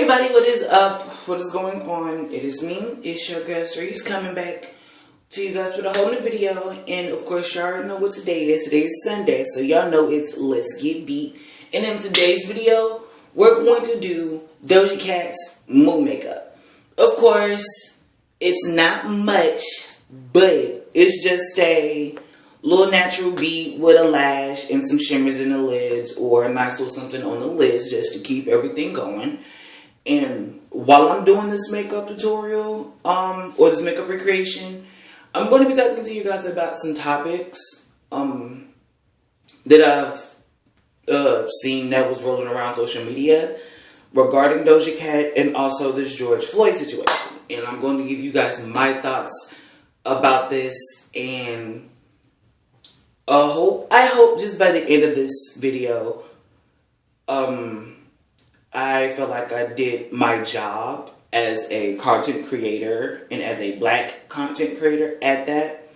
everybody, what is up? What is going on? It is me, it's your girl Cerise, coming back to you guys with a whole new video. And of course, y'all already know what today is. Today is Sunday, so y'all know it's Let's Get Beat. And in today's video, we're going to do Doja Cat's mood makeup. Of course, it's not much, but it's just a little natural beat with a lash and some shimmers in the lids, or a nice little something on the lids just to keep everything going. And while I'm doing this makeup tutorial, or this makeup recreation, I'm going to be talking to you guys about some topics that I've seen that was rolling around social media regarding Doja Cat and also this George Floyd situation. And I'm going to give you guys my thoughts about this, and I hope just by the end of this video, I feel like I did my job as a content creator and as a black content creator at that,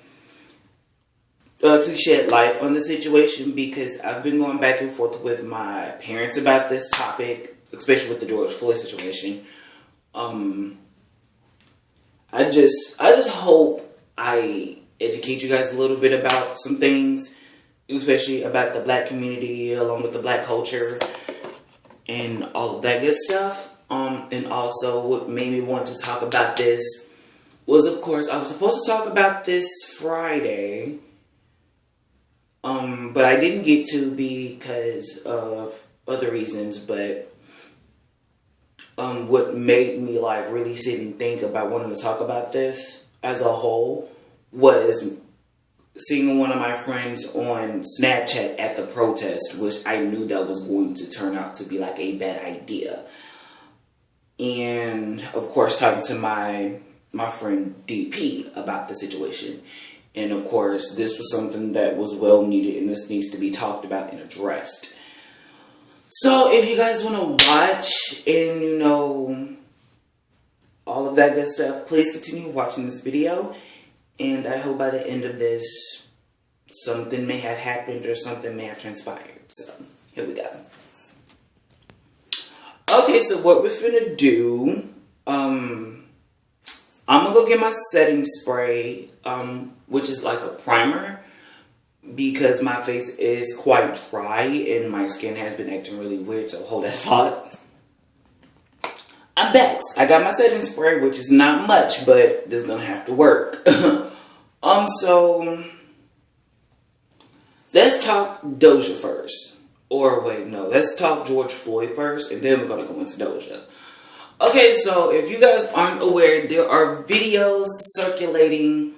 to shed light on the situation, because I've been going back and forth with my parents about this topic, especially with the George Floyd situation. I just hope I educate you guys a little bit about some things, especially about the black community, along with the black culture, and all of that good stuff. And also what made me want to talk about this was, of course, I was supposed to talk about this Friday, but I didn't get to because of other reasons. But what made me like really sit and think about wanting to talk about this as a whole was seeing one of my friends on Snapchat at the protest, which I knew that was going to turn out to be like a bad idea. And of course, talking to my friend DP about the situation. And of course, this was something that was well needed, and this needs to be talked about and addressed. So if you guys want to watch and, you know, all of that good stuff, please continue watching this video. And I hope by the end of this, something may have happened or something may have transpired. So, here we go. Okay, so what we're finna do, I'm gonna go get my setting spray, which is like a primer, because my face is quite dry and my skin has been acting really weird, so hold that thought. I'm back. I got my setting spray, which is not much, but this is gonna have to work. So let's talk Doja first. Or wait, no, let's talk George Floyd first, and then we're gonna go into Doja. Okay, so if you guys aren't aware, there are videos circulating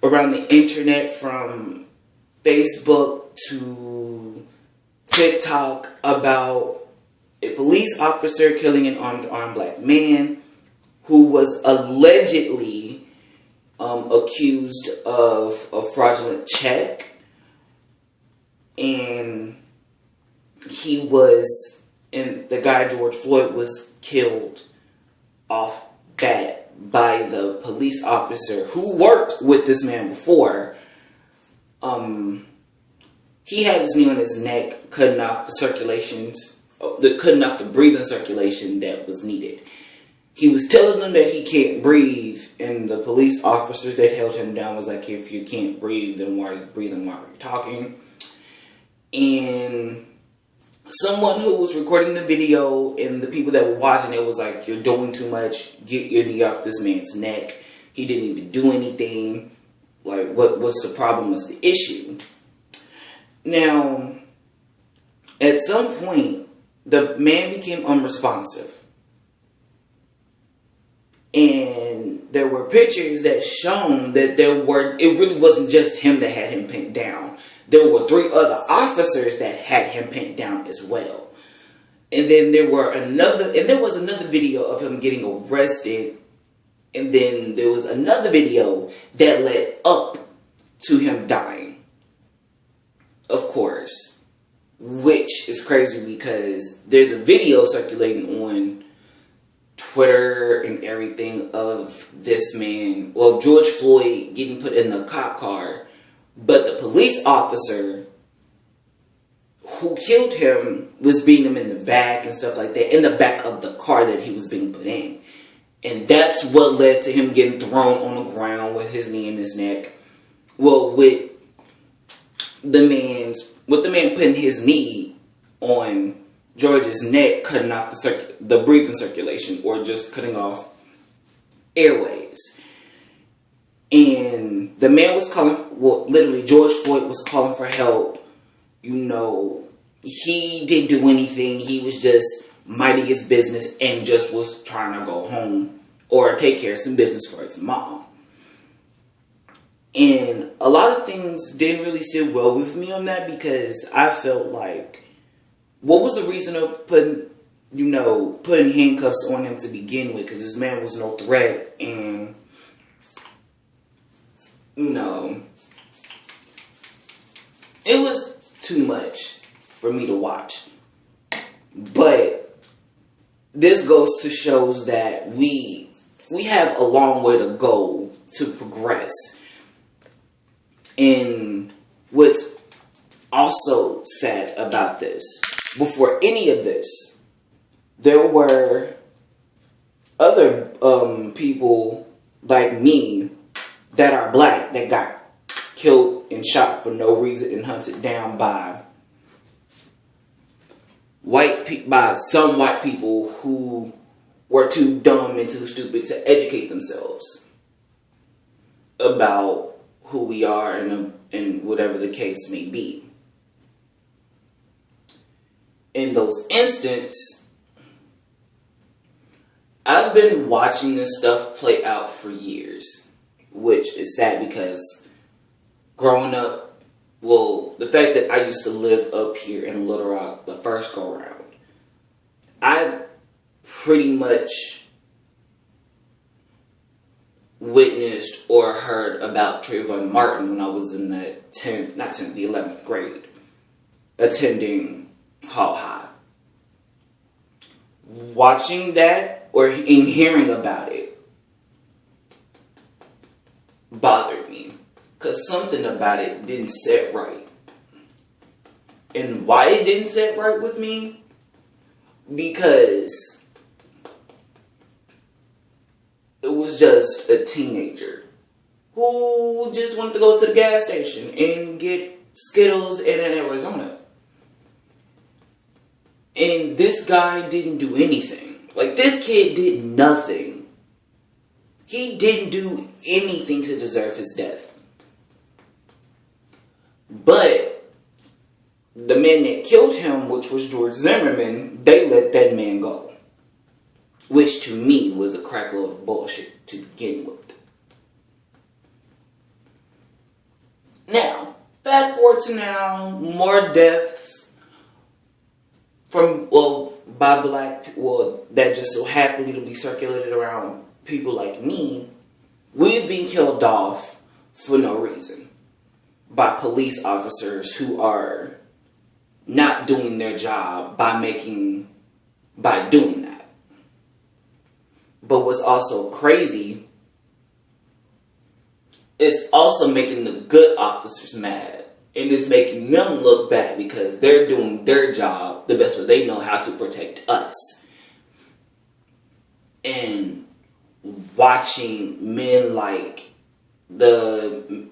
around the internet, from Facebook to TikTok, about a police officer killing an armed black man who was allegedly accused of a fraudulent check, and the guy George Floyd was killed off bat by the police officer who worked with this man before. He had his knee on his neck, cutting off the breathing circulation that was needed. He was telling them that he can't breathe, and the police officers that held him down was like, if you can't breathe, then why are you breathing? Why are you talking? And someone who was recording the video and the people that were watching it was like, you're doing too much. Get your knee off this man's neck. He didn't even do anything. Like, what's the problem? What's the issue? Now, at some point, the man became unresponsive. And there were pictures that shown that it really wasn't just him that had him pinned down. There were 3 other officers that had him pinned down as well. And then there was another video of him getting arrested. And then there was another video that led up to him dying. Of course. Which is crazy, because there's a video circulating on Twitter and everything of this man, well, George Floyd, getting put in the cop car. But the police officer who killed him was beating him in the back and stuff like that, in the back of the car that he was being put in. And that's what led to him getting thrown on the ground with his knee in his neck. Well, with the man putting his knee on George's neck, cutting off the breathing circulation, or just cutting off airways. And the man was calling, literally George Floyd was calling for help. You know, he didn't do anything. He was just minding his business and just was trying to go home or take care of some business for his mom. And a lot of things didn't really sit well with me on that, because I felt like, what was the reason of putting handcuffs on him to begin with? Because this man was no threat, and it was too much for me to watch. But this goes to shows that we have a long way to go to progress. And what's also sad about this, before any of this, there were other people like me that are black that got killed and shot for no reason and hunted down by some white people who were too dumb and too stupid to educate themselves about who we are and whatever the case may be. In those instances, I've been watching this stuff play out for years, which is sad because growing up, the fact that I used to live up here in Little Rock the first go round, I pretty much witnessed or heard about Trayvon Martin when I was in the 11th grade, attending Hall High. Watching that or in hearing about it bothered me, because something about it didn't set right. And why it didn't set right with me? Because it was just a teenager who just wanted to go to the gas station and get Skittles in Arizona. And this guy didn't do anything. Like, this kid did nothing. He didn't do anything to deserve his death. But the man that killed him, which was George Zimmerman, they let that man go. Which to me was a crackload of bullshit to begin with. Now, fast forward to now, more deaths by black people that just so happily to be circulated around people like me. We've been killed off for no reason by police officers who are not doing their job by doing that. But what's also crazy, it's also making the good officers mad. And it's making them look bad because they're doing their job the best way they know how to protect us. And watching men like the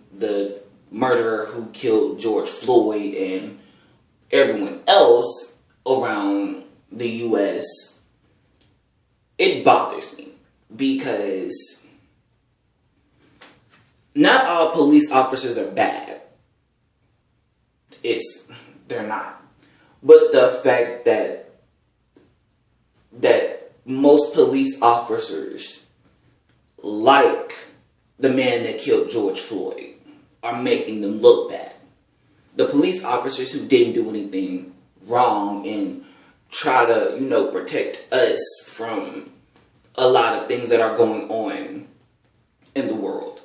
murderer who killed George Floyd and everyone else around the U.S., it bothers me because not all police officers are bad. They're not. But the fact that most police officers, like the man that killed George Floyd, are making them look bad. The police officers who didn't do anything wrong and try to, protect us from a lot of things that are going on in the world.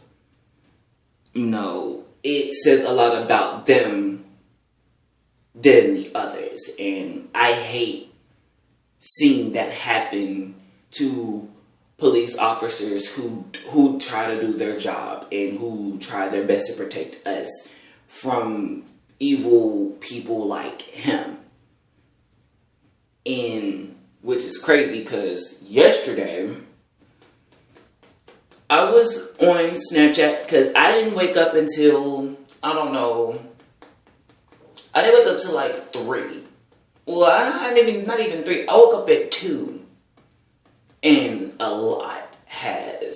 It says a lot about them than the others. And I hate seeing that happen to police officers who try to do their job and who try their best to protect us from evil people like him. And which is crazy because yesterday I was on Snapchat because I didn't wake up until, I don't know, I didn't wake up till like 3. Well, I didn't even, not even 3. I woke up at 2. And a lot has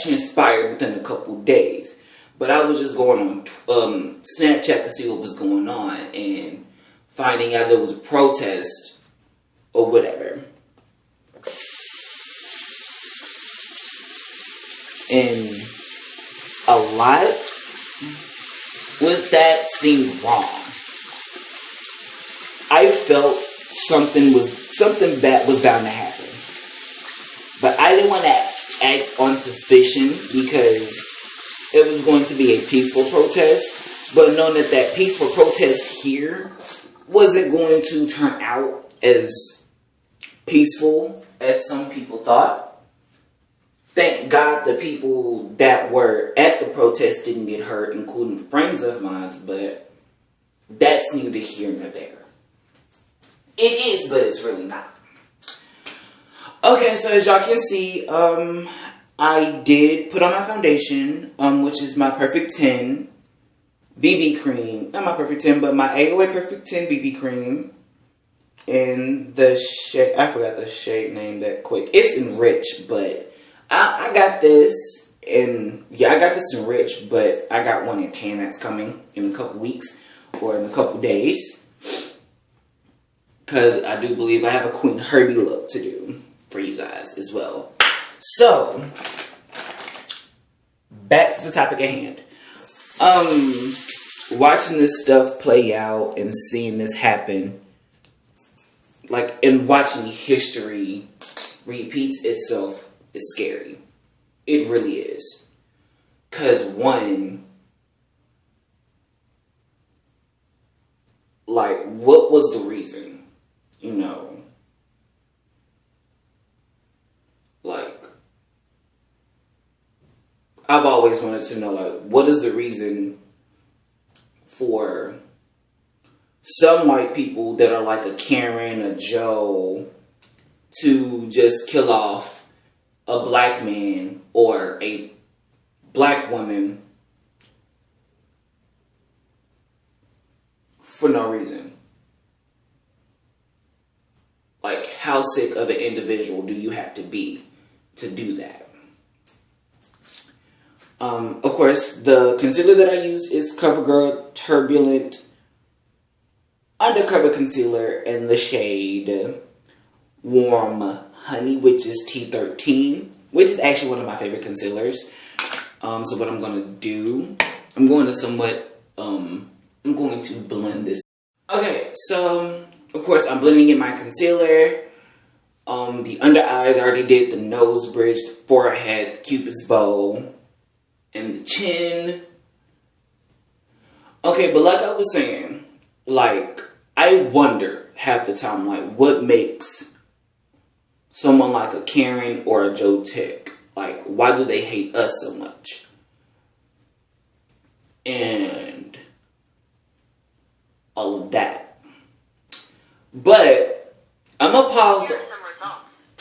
transpired within a couple days. But I was just going on Snapchat to see what was going on and finding out there was a protest or whatever. And a lot with that seemed wrong. I felt something bad was bound to happen. But I didn't want to act on suspicion because it was going to be a peaceful protest. But knowing that peaceful protest here wasn't going to turn out as peaceful as some people thought. Thank God the people that were at the protest didn't get hurt, including friends of mine, but that's neither here nor there. It is, but it's really not. Okay, so as y'all can see, I did put on my foundation, which is my Perfect 10 BB cream. Not my Perfect 10, but my AOA Perfect 10 BB cream. And the shade, I forgot the shade name that quick. It's Enriched, but I got this, and yeah, I got this in Rich, but I got one in Tan that's coming in a couple weeks, or in a couple days, because I do believe I have a Queen Herbie look to do for you guys as well. So, back to the topic at hand. Watching this stuff play out and seeing this happen, like, and watching history repeats itself, it's scary. It really is. Because one, like, what was the reason? You know? Like, I've always wanted to know, like, what is the reason for some white people that are like a Karen, a Joe, to just kill off a black man or a black woman for no reason? Like, how sick of an individual do you have to be to do that? Of course, the concealer that I use is CoverGirl Turbulent Undercover Concealer in the shade Warm Honey, which is T13, which is actually one of my favorite concealers. So what I'm going to do, I'm going to blend this. Okay, so, of course, I'm blending in my concealer. The under eyes, I already did the nose bridge, the forehead, Cupid's bow, and the chin. Okay, but like I was saying, like, I wonder half the time, like, what makes someone like a Karen or a Joe tick? Like, why do they hate us so much? And all of that. But I'm gonna pause. Here are some results.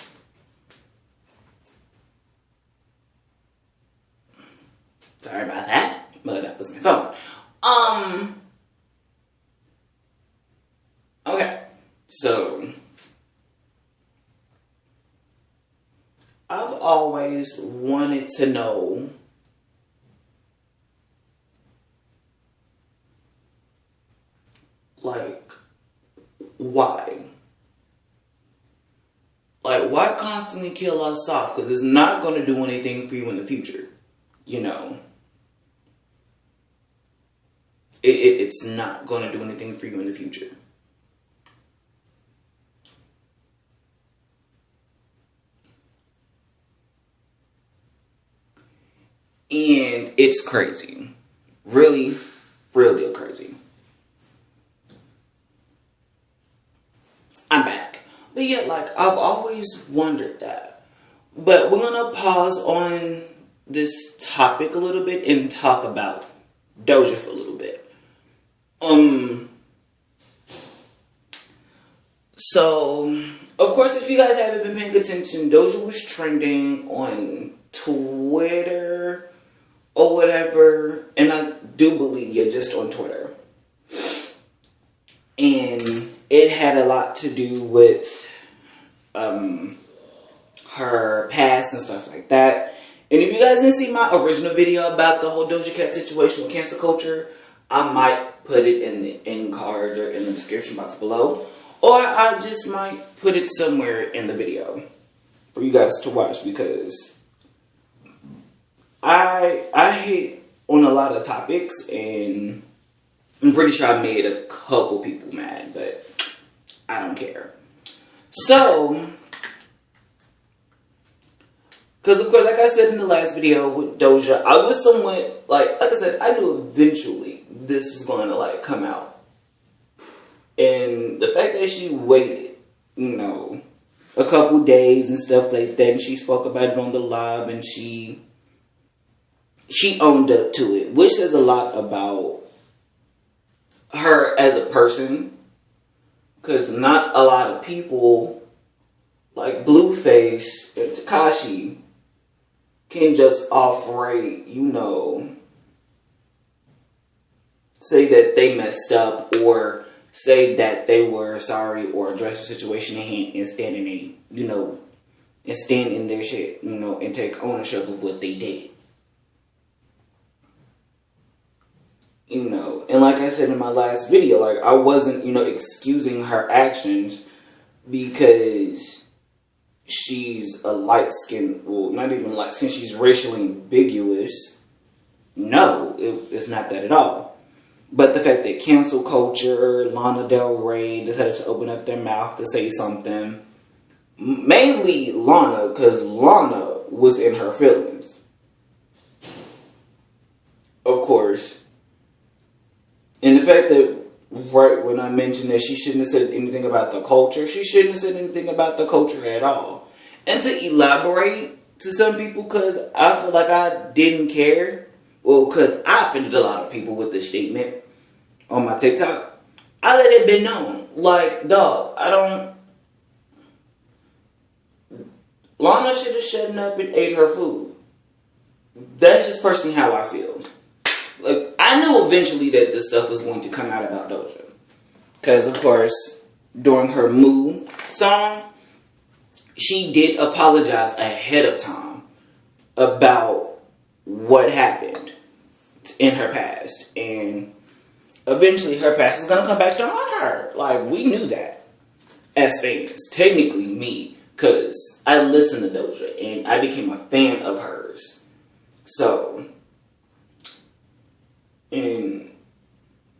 Sorry about that, but that was my phone. Okay, so I've always wanted to know like, why? Like, why constantly kill us off? Because it's not going to do anything for you in the future. You know? It's not going to do anything for you in the future. And it's crazy. Really, really crazy. I'm back. But yeah, like, I've always wondered that. But we're going to pause on this topic a little bit and talk about Doja for a little bit. So, of course, if you guys haven't been paying attention, Doja was trending on Twitter or whatever, and I do believe you're just on Twitter. And it had a lot to do with her past and stuff like that. And if you guys didn't see my original video about the whole Doja Cat situation with cancel culture, I might put it in the end card or in the description box below. Or I just might put it somewhere in the video for you guys to watch, because I hit on a lot of topics, and I'm pretty sure I made a couple people mad, but I don't care. So, because of course, like I said in the last video with Doja, I was somewhat, like I said, I knew eventually this was going to come out. And the fact that she waited, a couple days and stuff like that, and she spoke about it on the live, and she owned up to it, which says a lot about her as a person, because not a lot of people like Blueface and Tekashi can just off-rate, say that they messed up, or say that they were sorry, or address the situation at hand and stand in their shit, and take ownership of what they did. And like I said in my last video, I wasn't, excusing her actions because she's a light-skinned, well, not even light-skinned, she's racially ambiguous. No, it's not that at all. But the fact that cancel culture, Lana Del Rey decided to open up their mouth to say something, mainly Lana, because Lana was in her feelings. Of course. And the fact that right when I mentioned that she shouldn't have said anything about the culture, she shouldn't have said anything about the culture at all. And to elaborate to some people, because I feel like I didn't care. Well, because I offended a lot of people with this statement on my TikTok. I let it be known. Dog, Lana should have shut up and ate her food. That's just personally how I feel. I knew eventually that this stuff was going to come out about Doja. Because, of course, during her Moo song, she did apologize ahead of time about what happened in her past. And eventually her past is going to come back to haunt her. We knew that as fans. Technically me, because I listened to Doja and I became a fan of hers. So, and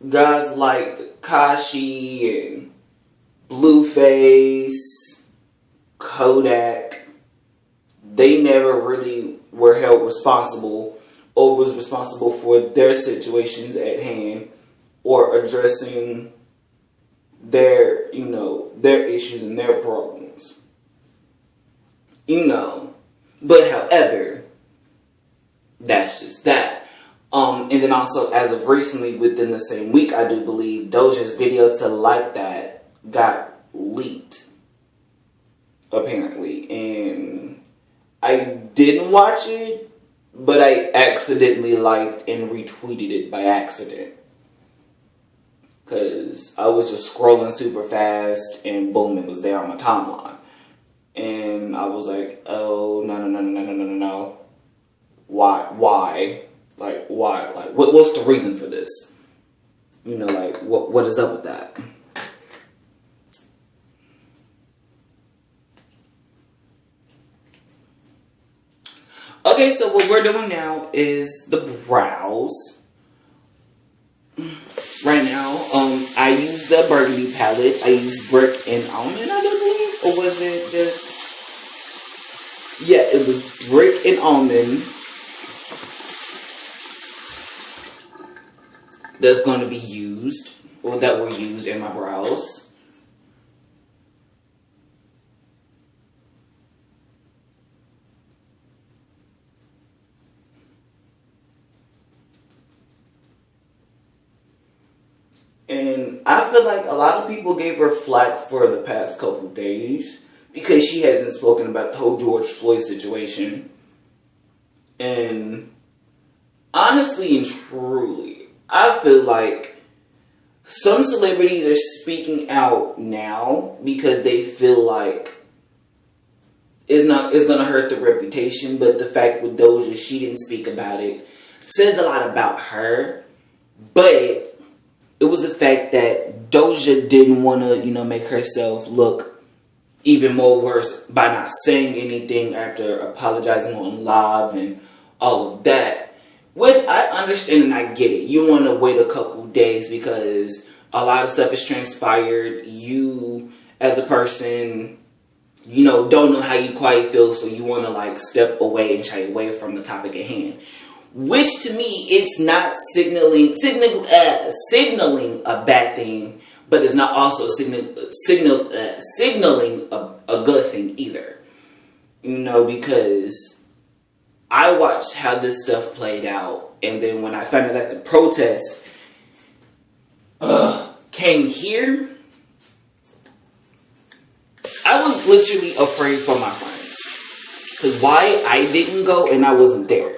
guys like Kashi and Blueface, Kodak, they never really were held responsible or was responsible for their situations at hand or addressing their, their issues and their problems. But however, that's just that. And then also, as of recently, within the same week, I do believe Doja's video to Like That got leaked, apparently. And I didn't watch it, but I accidentally liked and retweeted it by accident. Because I was just scrolling super fast, and boom, it was there on my timeline. And I was like, oh, no. Why? Why? What's the reason for this? What is up with that? Okay, so what we're doing now is the brows. Right now, I use the burgundy palette. I use brick and almond, I believe. Or was it just... Yeah, it was brick and almond. That's going to be used, or that were used in my brows. And I feel like a lot of people gave her flack for the past couple days because she hasn't spoken about the whole George Floyd situation. And honestly and truly, I feel like some celebrities are speaking out now because they feel like it's going to hurt their reputation. But the fact with Doja, she didn't speak about it, says a lot about her. But it was the fact that Doja didn't want to, make herself look even more worse by not saying anything after apologizing on live and all of that. Which I understand and I get it. You want to wait a couple days because a lot of stuff has transpired. You, as a person, don't know how you quite feel, so you want to step away and shy away from the topic at hand. Which to me, it's not signaling a bad thing, but it's not also signaling a good thing either. Because I watched how this stuff played out, and then when I found out that the protest came here, I was literally afraid for my friends. Because why I didn't go and I wasn't there.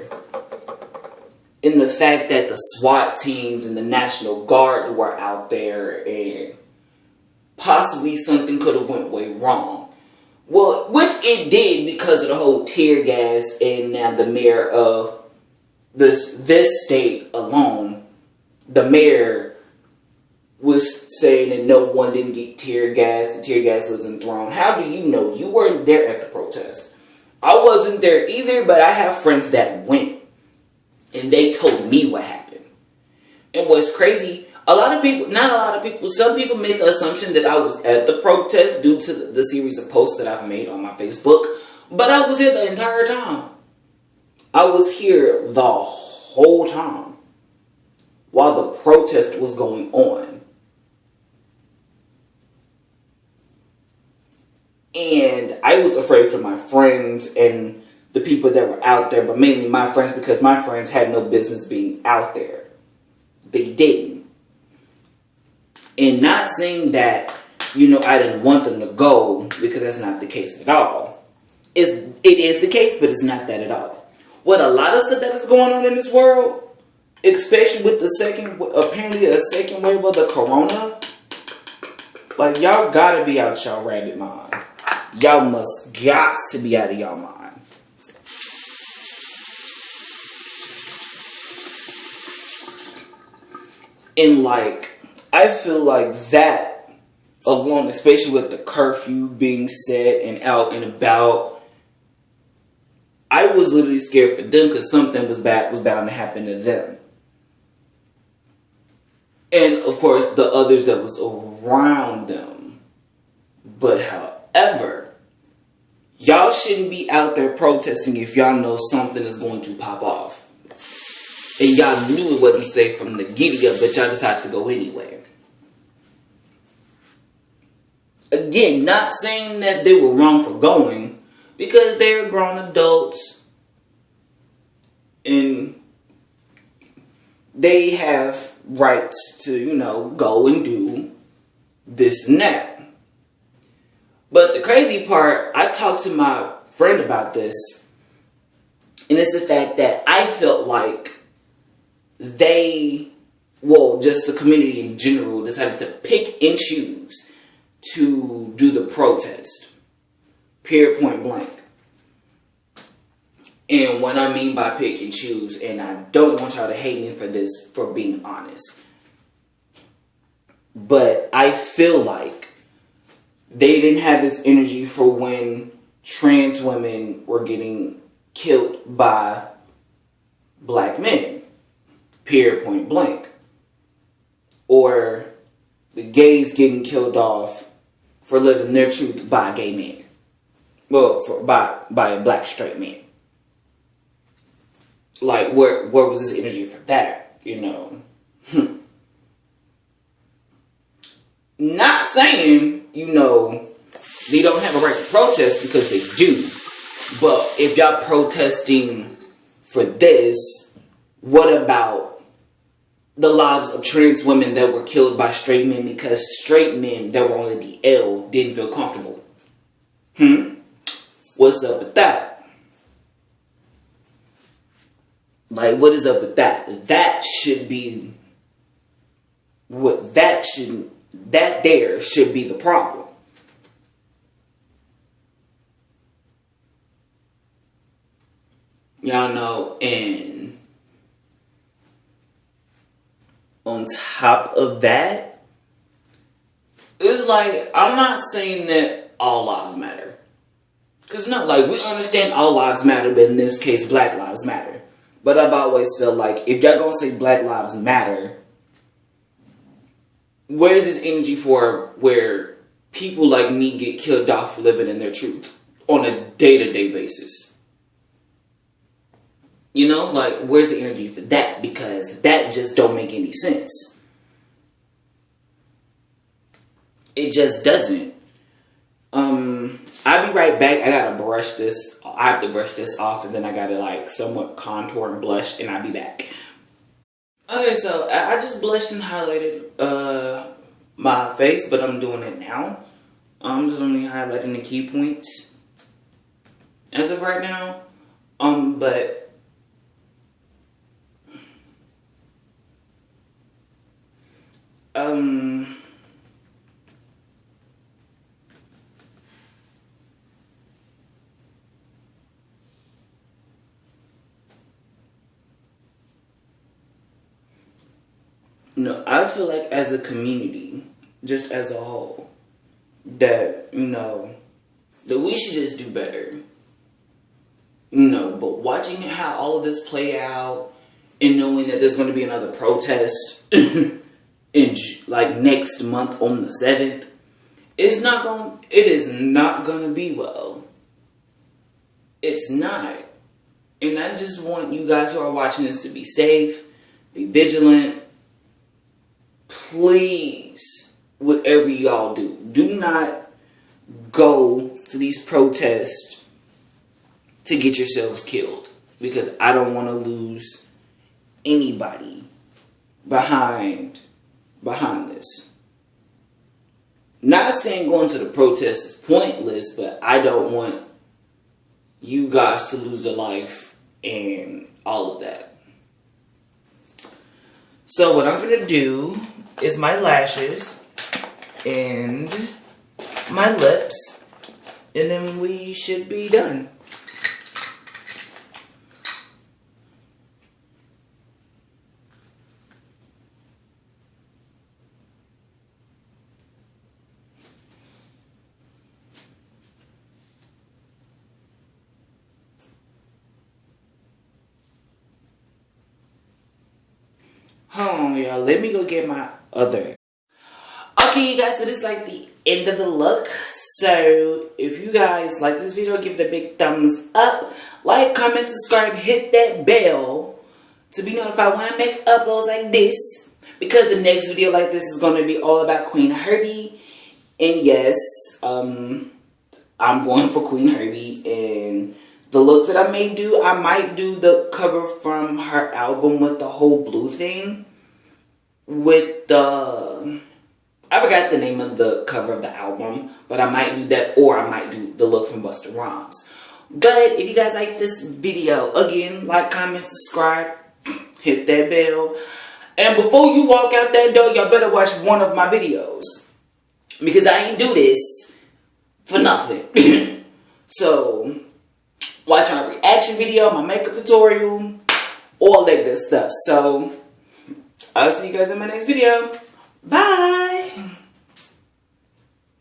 In the fact that the SWAT teams and the National Guard were out there and possibly something could have went way wrong. Well, which it did because of the whole tear gas, and now the mayor of this state alone, the mayor was saying that no one didn't get tear gas, the tear gas wasn't thrown. How do you know? You weren't there at the protest. I wasn't there either, but I have friends that went. And they told me what happened. And what's crazy, some people made the assumption that I was at the protest due to the series of posts that I've made on my Facebook. But I was here the entire time. I was here the whole time while the protest was going on. And I was afraid for my friends and the people that were out there, but mainly my friends, because my friends had no business being out there. They didn't. And not saying that, I didn't want them to go, because that's not the case at all. It is the case, but it's not that at all. What a lot of stuff that is going on in this world, especially with the second wave of the corona, y'all gotta be out y'all rabbit mind. Y'all got to be out of y'all mind. And I feel like that alone, especially with the curfew being set and out and about, I was literally scared for them because something was bound to happen to them. And of course the others that was around them. But however, y'all shouldn't be out there protesting if y'all know something is going to pop off. And y'all knew it wasn't safe from the giddy-up, but y'all decided to go anyway. Again, not saying that they were wrong for going, because they're grown adults. And they have rights to, go and do this and that. But the crazy part, I talked to my friend about this, and it's the fact that I felt like just the community in general decided to pick and choose to do the protest. Period, point blank. And what I mean by pick and choose, and I don't want y'all to hate me for this, for being honest, but I feel like they didn't have this energy for when trans women were getting killed by black men. Period, point blank. Or the gays getting killed off for living their truth by a gay man. Well, by a black straight man. Where was this energy for that? Not saying, they don't have a right to protest, because they do. But if y'all protesting for this, what about the lives of trans women that were killed by straight men because straight men that were on the DL didn't feel comfortable. What's up with that? Like, what is up with that? That should be what that there should be the problem. Y'all know, and on top of that, it's like, I'm not saying that all lives matter. Because no, like, we understand all lives matter, but in this case, Black lives matter. But I've always felt like, if y'all gonna say Black lives matter, where's this energy for where people like me get killed off for living in their truth on a day-to-day basis? You know, like, where's the energy for that? Because that just don't make any sense. It just doesn't. I'll be right back. I gotta brush this. I have to brush this off, and then I gotta, like, somewhat contour and blush, and I'll be back. Okay, so I just blushed and highlighted my face, but I'm doing it now. I'm just only highlighting the key points as of right now. But no, I feel like as a community, just as a whole, that, you know, that we should just do better. You know, but watching how all of this play out and knowing that there's going to be another protest in like next month on the 7th, it is not going to be well. It's not. And I just want you guys who are watching this to be safe, be vigilant. Please, whatever y'all do not go to these protests to get yourselves killed, because I don't want to lose anybody behind this. Not saying going to the protest is pointless, but I don't want you guys to lose a life and all of that. So what I'm going to do is my lashes and my lips, and then we should be done. Hold on, y'all. Let me go get my other. Okay, you guys, so this is like the end of the look. So, if you guys like this video, give it a big thumbs up. Like, comment, subscribe, hit that bell to be notified when I make uploads like this. Because the next video like this is going to be all about Queen Herbie. And yes, I'm going for Queen Herbie. And the look that I may do, I might do the cover from her album with the whole blue thing. With the, I forgot the name of the cover of the album, but I might do that, or I might do the look from Busta Rhymes. But if you guys like this video, again, like, comment, subscribe, hit that bell. And before you walk out that door, y'all better watch one of my videos. Because I ain't do this for nothing. So, watch my reaction video, my makeup tutorial, all that good stuff. So, I'll see you guys in my next video. Bye!